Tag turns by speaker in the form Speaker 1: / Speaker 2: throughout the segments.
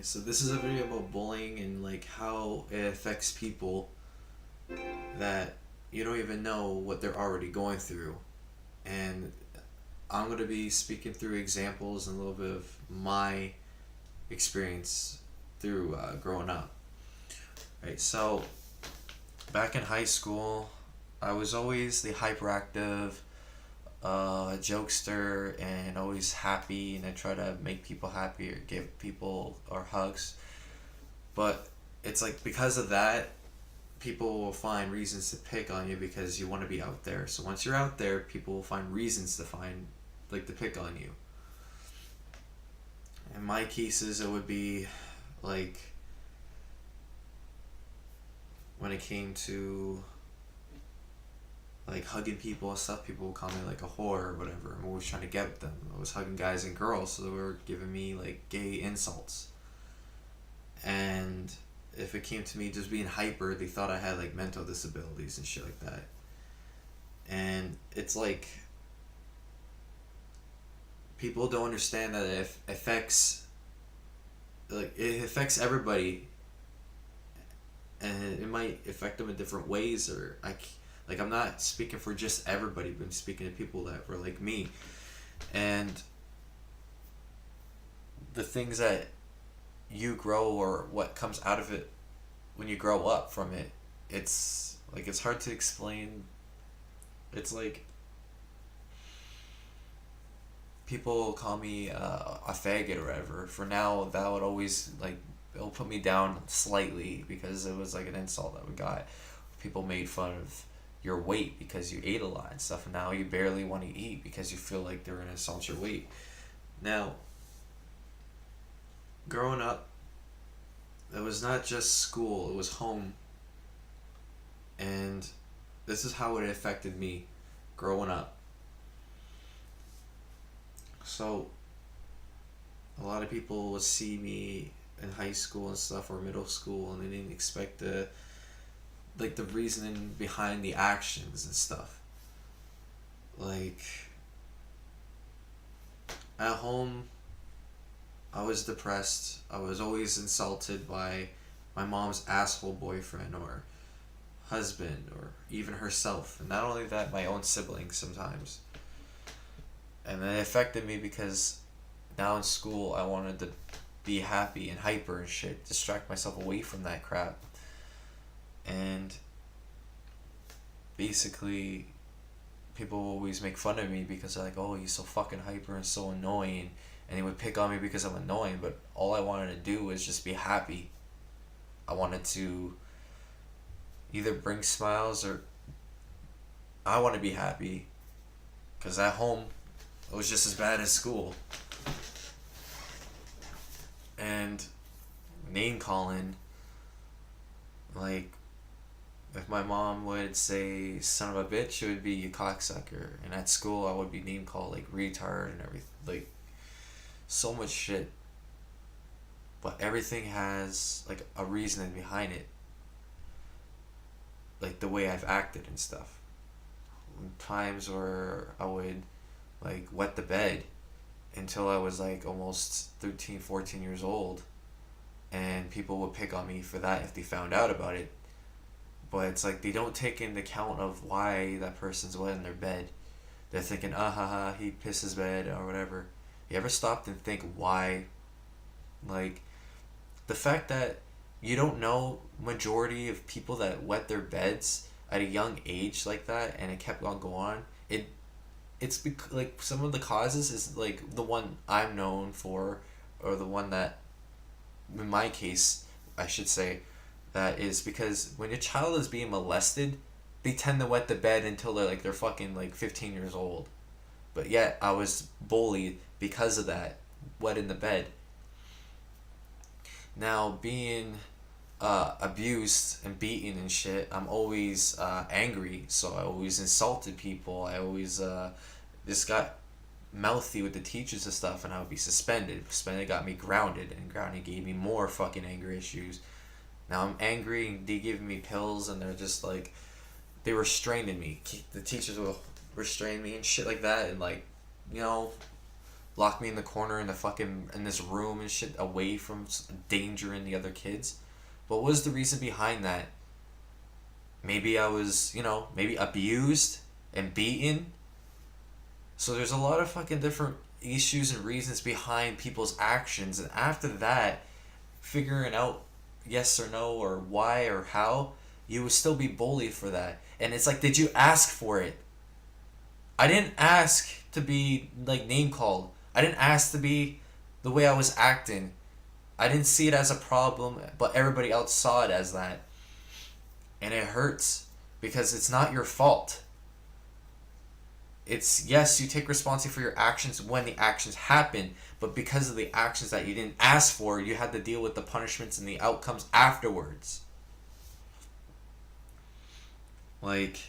Speaker 1: So this is a video about bullying and like how it affects people that you don't even know what they're already going through. And I'm going to be speaking through examples and a little bit of my experience through growing up. Right, so back in high school, I was always the hyperactive jokester and always happy, and I try to make people happy or give people or hugs. But it's like because of that, people will find reasons to pick on you because you want to be out there. So once you're out there, people will find reasons to find like to pick on you. In my cases, it would be like when it came to like hugging people and stuff, people would call me like a whore or whatever. I'm always trying to get with them. I was hugging guys and girls, so they were giving me like gay insults. And if it came to me just being hyper, they thought I had like mental disabilities and shit like that. And it's like people don't understand that it affects everybody, and it might affect them in different ways. Or I'm not speaking for just everybody, but I'm speaking to people that were like me. And the things that you grow or what comes out of it when you grow up from it, it's hard to explain. It's like people call me a faggot or whatever. For now, that would always it'll put me down slightly because it was like an insult that we got. People made fun of your weight because you ate a lot and stuff, and now you barely want to eat because you feel like they're gonna insult your weight. Now, growing up, it was not just school, it was home. And this is how it affected me growing up. So, a lot of people would see me in high school and stuff, or middle school, and they didn't expect the reasoning behind the actions and stuff. Like, at home, I was depressed. I was always insulted by my mom's asshole boyfriend or husband or even herself. And not only that, my own siblings sometimes. And it affected me because now in school I wanted to be happy and hyper and shit, distract myself away from that crap. And basically people always make fun of me because they're like, oh, you're so fucking hyper and so annoying. And they would pick on me because I'm annoying, but all I wanted to do was just be happy. I wanted to either bring smiles or I want to be happy. Because at home, it was just as bad as school. And name calling, like, if my mom would say son of a bitch, it would be you cocksucker. And at school, I would be name called like retard and everything. Like, so much shit. But everything has like a reasoning behind it. Like the way I've acted and stuff. Times where I would like wet the bed until I was like almost 13, 14 years old. And people would pick on me for that if they found out about it. But it's like they don't take into account of why that person's wet in their bed. They're thinking, haha, he pissed his bed or whatever. You ever stopped and think why? Like, the fact that you don't know majority of people that wet their beds at a young age like that, and it kept on going on. It's like some of the causes is like the one I'm known for, or the one that, in my case, I should say, that is because when your child is being molested, they tend to wet the bed until they're fucking like 15 years old. But yet I was bullied because of that, wet in the bed. Now, being abused and beaten and shit, I'm always angry, so I always insulted people. I always just got mouthy with the teachers and stuff, and I would be suspended. Suspended got me grounded, and grounded gave me more fucking anger issues. Now I'm angry, and they give me pills, and they're just like, they restraining me. The teachers will restrain me and shit like that, and like, you know, lock me in the corner in the fucking in this room and shit away from danger and the other kids. What was the reason behind that? Maybe I was, maybe abused and beaten. So there's a lot of fucking different issues and reasons behind people's actions, and after that, figuring out yes or no or why or how, you would still be bullied for that. And it's like, did you ask for it? I didn't ask to be like name called. I didn't ask to be the way I was acting. I didn't see it as a problem, but everybody else saw it as that. And it hurts because it's not your fault. It's, yes, you take responsibility for your actions when the actions happen, but because of the actions that you didn't ask for, you had to deal with the punishments and the outcomes afterwards. Like,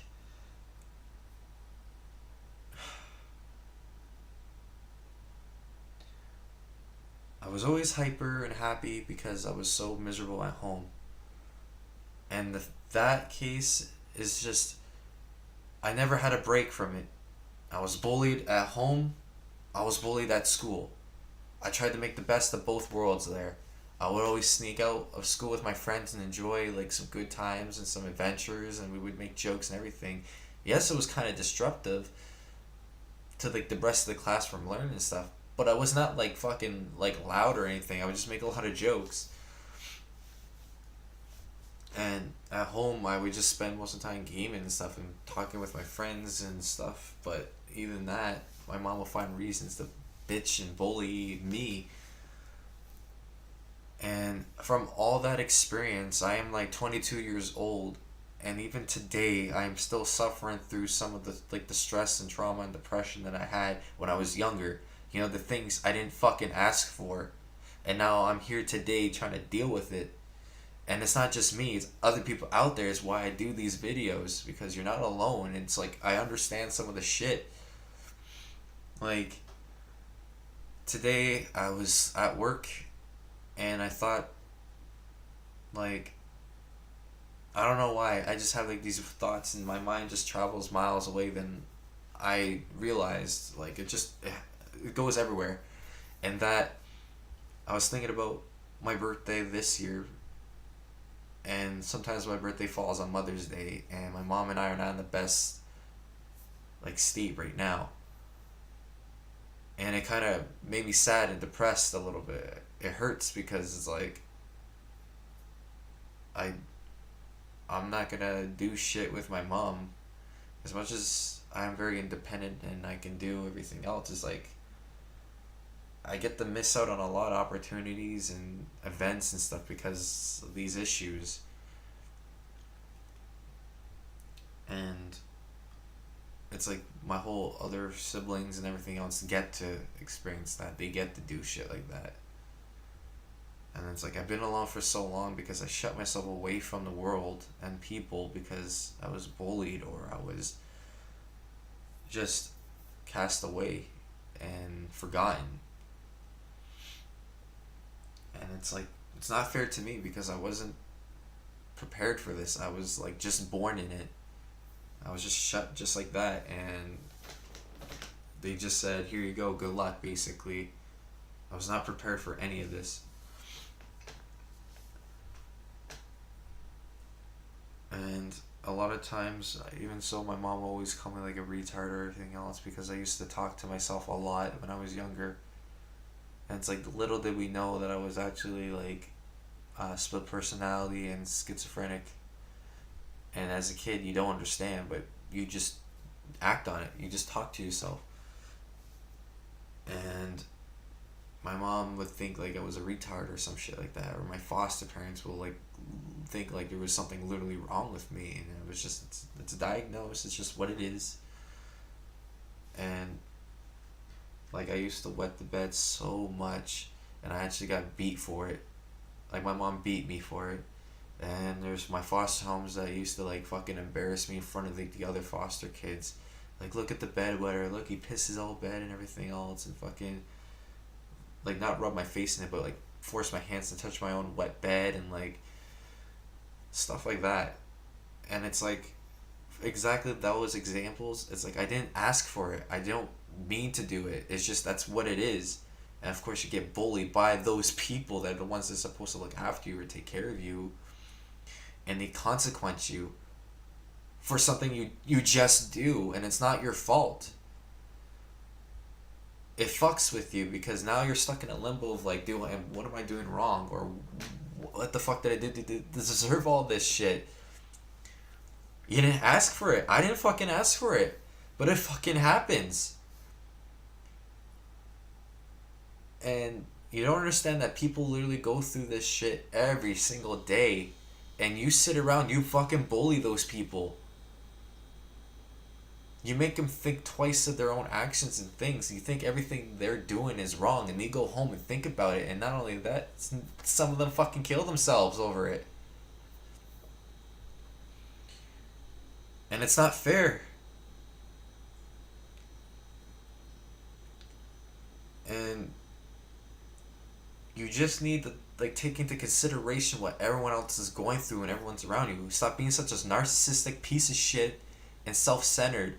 Speaker 1: I was always hyper and happy because I was so miserable at home. And that case is just, I never had a break from it. I was bullied at home. I was bullied at school. I tried to make the best of both worlds there. I would always sneak out of school with my friends and enjoy like some good times and some adventures, and we would make jokes and everything. Yes, it was kind of disruptive to like the rest of the class from learning and stuff, but I was not like fucking like loud or anything. I would just make a lot of jokes. And at home, I would just spend most of the time gaming and stuff and talking with my friends and stuff. But even that, my mom will find reasons to bitch and bully me. And from all that experience, I am like 22 years old, and even today, I am still suffering through some of the stress and trauma and depression that I had when I was younger. The things I didn't fucking ask for, and now I'm here today trying to deal with it. And it's not just me, it's other people out there. Is why I do these videos, because you're not alone. It's like, I understand some of the shit. Like, today I was at work and I thought, like, I don't know why, I just have like these thoughts and my mind just travels miles away. Then I realized, like, it goes everywhere. And that I was thinking about my birthday this year, and sometimes my birthday falls on Mother's Day, and my mom and I are not in the best like state right now. And it kind of made me sad and depressed a little bit. It hurts because it's like, I'm not gonna do shit with my mom. As much as I'm very independent and I can do everything else, it's like, I get to miss out on a lot of opportunities and events and stuff because of these issues. And it's like my whole other siblings and everything else get to experience that. They get to do shit like that. And it's like, I've been alone for so long because I shut myself away from the world and people because I was bullied or I was just cast away and forgotten. And it's like, it's not fair to me because I wasn't prepared for this. I was like just born in it. I was just shut just like that, and they just said, here you go, good luck, basically. I was not prepared for any of this. And a lot of times, even so, my mom always called me like a retard or everything else because I used to talk to myself a lot when I was younger. And it's like, little did we know that I was actually like split personality and schizophrenic. And as a kid, you don't understand, but you just act on it. You just talk to yourself. And my mom would think like I was a retard or some shit like that, or my foster parents will like think like there was something literally wrong with me, and it was just, it's diagnosed. It's just what it is. And like, I used to wet the bed so much, and I actually got beat for it. Like, my mom beat me for it. And there's my foster homes that used to like fucking embarrass me in front of the other foster kids. Like, look at the bedwetter, look, he pisses all bed and everything else, and fucking like not rub my face in it, but like force my hands to touch my own wet bed and like stuff like that. And it's like, exactly those examples, it's like, I didn't ask for it. I don't mean to do it. It's just that's what it is. And of course, you get bullied by those people that are the ones that's supposed to look after you or take care of you, and they consequence you for something you just do, and it's not your fault. It fucks with you because now you're stuck in a limbo of like, what am I doing wrong, or what the fuck did I do to deserve all this shit? You didn't ask for it. I didn't fucking ask for it, but it fucking happens. And you don't understand that people literally go through this shit every single day, and you sit around, you fucking bully those people. You make them think twice of their own actions and things. You think everything they're doing is wrong, and they go home and think about it. And not only that, some of them fucking kill themselves over it. And it's not fair. And you just need to like take into consideration what everyone else is going through and everyone's around you. Stop being such a narcissistic piece of shit and self-centered.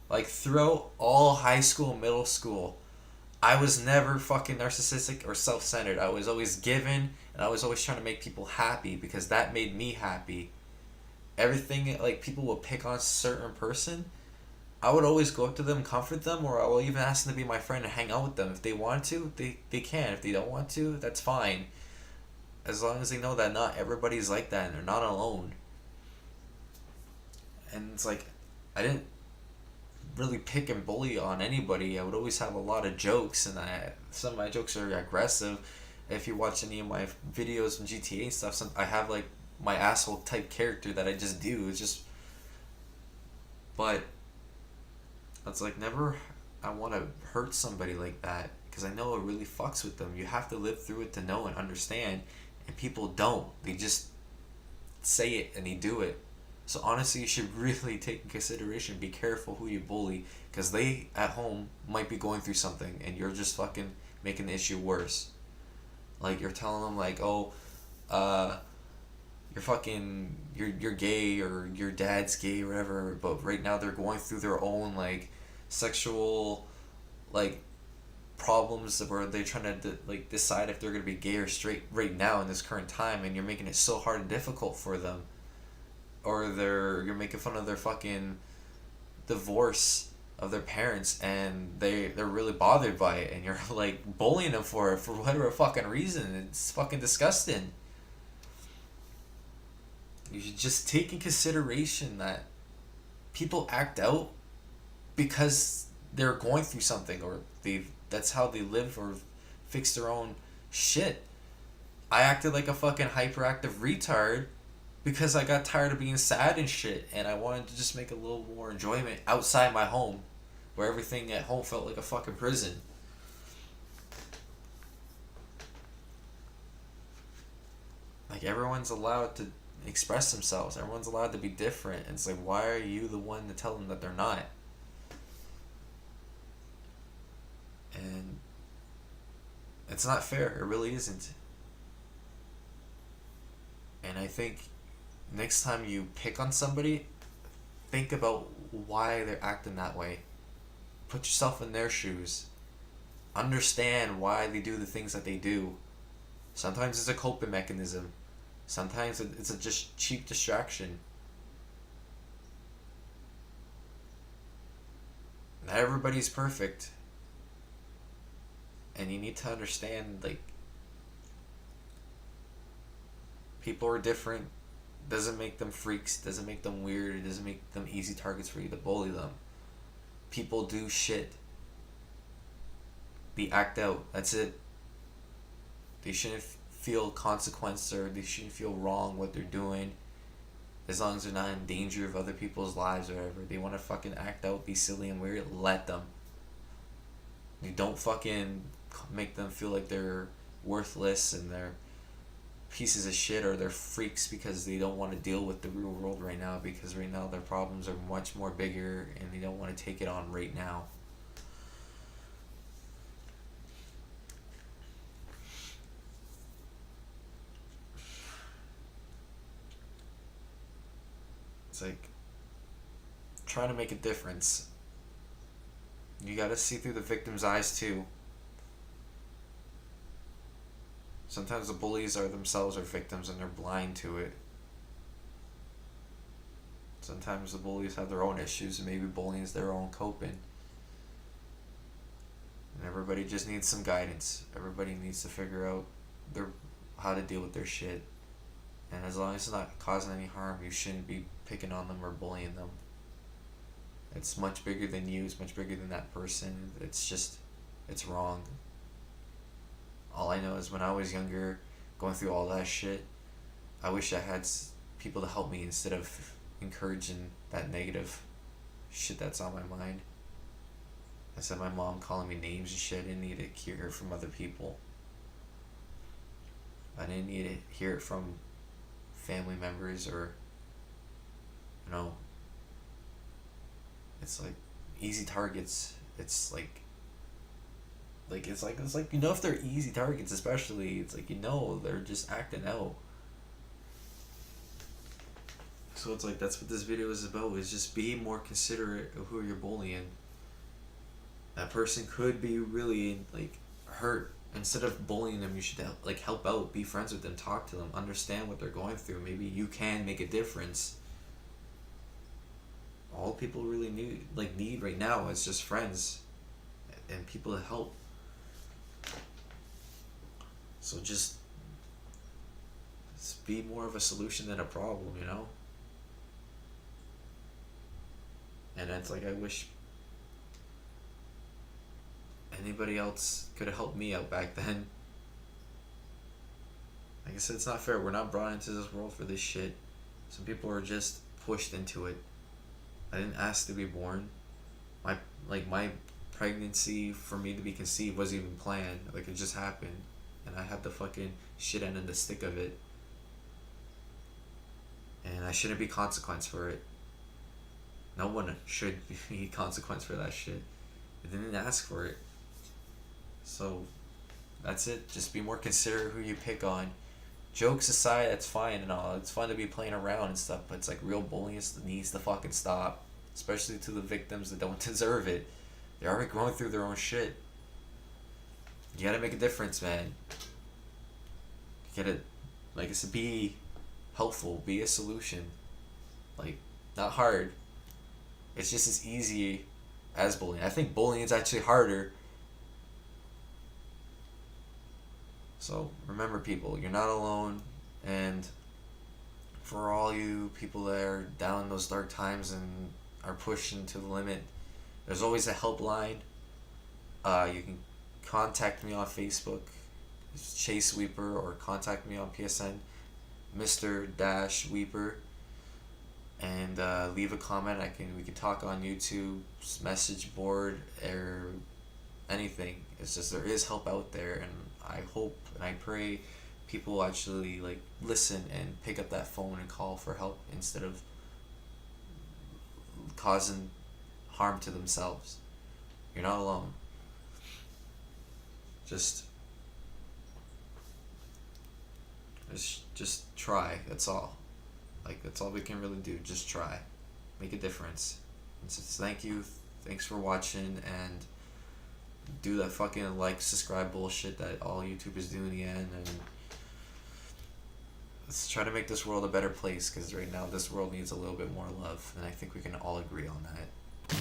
Speaker 1: Like throughout all high school, middle school, I was never fucking narcissistic or self-centered. I was always giving, and I was always trying to make people happy because that made me happy. Everything, like people would pick on a certain person, I would always go up to them, comfort them, or I will even ask them to be my friend and hang out with them. If they want to, they can. If they don't want to, that's fine. As long as they know that not everybody's like that and they're not alone. And it's like, I didn't really pick and bully on anybody. I would always have a lot of jokes, and some of my jokes are aggressive. If you watch any of my videos from GTA and stuff, I have like my asshole type character that I just do. It's just, but it's like never I want to hurt somebody like that because I know it really fucks with them. You have to live through it to know and understand, and people don't. They just say it and they do it. So honestly, you should really take in consideration, be careful who you bully, because they at home might be going through something and you're just fucking making the issue worse. Like you're telling them like, oh, you're gay, or your dad's gay or whatever, but right now they're going through their own like sexual like problems where they're trying to like decide if they're gonna be gay or straight right now in this current time, and you're making it so hard and difficult for them. Or you're making fun of their fucking divorce of their parents, and they're really bothered by it, and you're like bullying them for it for whatever fucking reason. It's fucking disgusting. You should just take in consideration that people act out because they're going through something, or that's how they live or fix their own shit. I acted like a fucking hyperactive retard because I got tired of being sad and shit, and I wanted to just make a little more enjoyment outside my home, where everything at home felt like a fucking prison. Like everyone's allowed to express themselves, everyone's allowed to be different, and it's like, why are you the one to tell them that they're not? And it's not fair, it really isn't. And I think next time you pick on somebody, think about why they're acting that way. Put yourself in their shoes. Understand why they do the things that they do. Sometimes it's a coping mechanism. Sometimes it's a just cheap distraction. Not everybody's perfect. And you need to understand, like, people are different. Doesn't make them freaks, doesn't make them weird, it doesn't make them easy targets for you to bully them. People do shit. They act out. That's it. They shouldn't feel consequence, or they shouldn't feel wrong what they're doing, as long as they're not in danger of other people's lives or whatever. They want to fucking act out, be silly and weird, let them. You don't fucking make them feel like they're worthless and they're pieces of shit, or they're freaks because they don't want to deal with the real world right now, because right now their problems are much more bigger and they don't want to take it on right now. It's like trying to make a difference. You gotta see through the victim's eyes too. Sometimes the bullies are themselves are victims and they're blind to it. Sometimes the bullies have their own issues and maybe bullying is their own coping. And everybody just needs some guidance. Everybody needs to figure out how to deal with their shit. And as long as it's not causing any harm, you shouldn't be picking on them or bullying them. It's much bigger than you. It's much bigger than that person. It's wrong. All I know is when I was younger, going through all that shit, I wish I had people to help me instead of encouraging that negative shit that's on my mind. I said my mom calling me names and shit. I didn't need to hear it from other people. I didn't need to hear it from family members or, it's like easy targets. It's like if they're easy targets, especially, it's like they're just acting out. So it's like that's what this video is about, is just be more considerate of who you're bullying. That person could be really hurt. Instead of bullying them, you should help out, be friends with them, talk to them, understand what they're going through. Maybe you can make a difference. All people really need right now is just friends and people to help. So just be more of a solution than a problem, And it's like I wish anybody else could have helped me out back then. Like I said, it's not fair. We're not brought into this world for this shit. Some people are just pushed into it. I didn't ask to be born. My pregnancy for me to be conceived wasn't even planned. It just happened. And I had the fucking shit end of the stick of it. And I shouldn't be consequence for it. No one should be consequence for that shit. I didn't ask for it. So that's it. Just be more considerate who you pick on. Jokes aside, that's fine and all. It's fun to be playing around and stuff, but it's like real bullying needs to fucking stop. Especially to the victims that don't deserve it. They're already going through their own shit. You gotta make a difference, man. You gotta, like I said, be helpful, be a solution. Not hard. It's just as easy as bullying. I think bullying is actually harder. So remember, people, you're not alone. And for all you people that are down in those dark times and are pushing to the limit, there's always a helpline. You can contact me on Facebook, SHAREfactory, or contact me on PSN, Mr-Weaper, and leave a comment. We can talk on YouTube's message board or anything. It's just there is help out there, and I hope and I pray people will actually listen and pick up that phone and call for help instead of causing harm to themselves. You're not alone. Just try. That's all. That's all we can really do. Just try. Make a difference. And so thank you. Thanks for watching, and do that fucking subscribe bullshit that all YouTube is doing again, and let's try to make this world a better place, because right now this world needs a little bit more love, and I think we can all agree on that.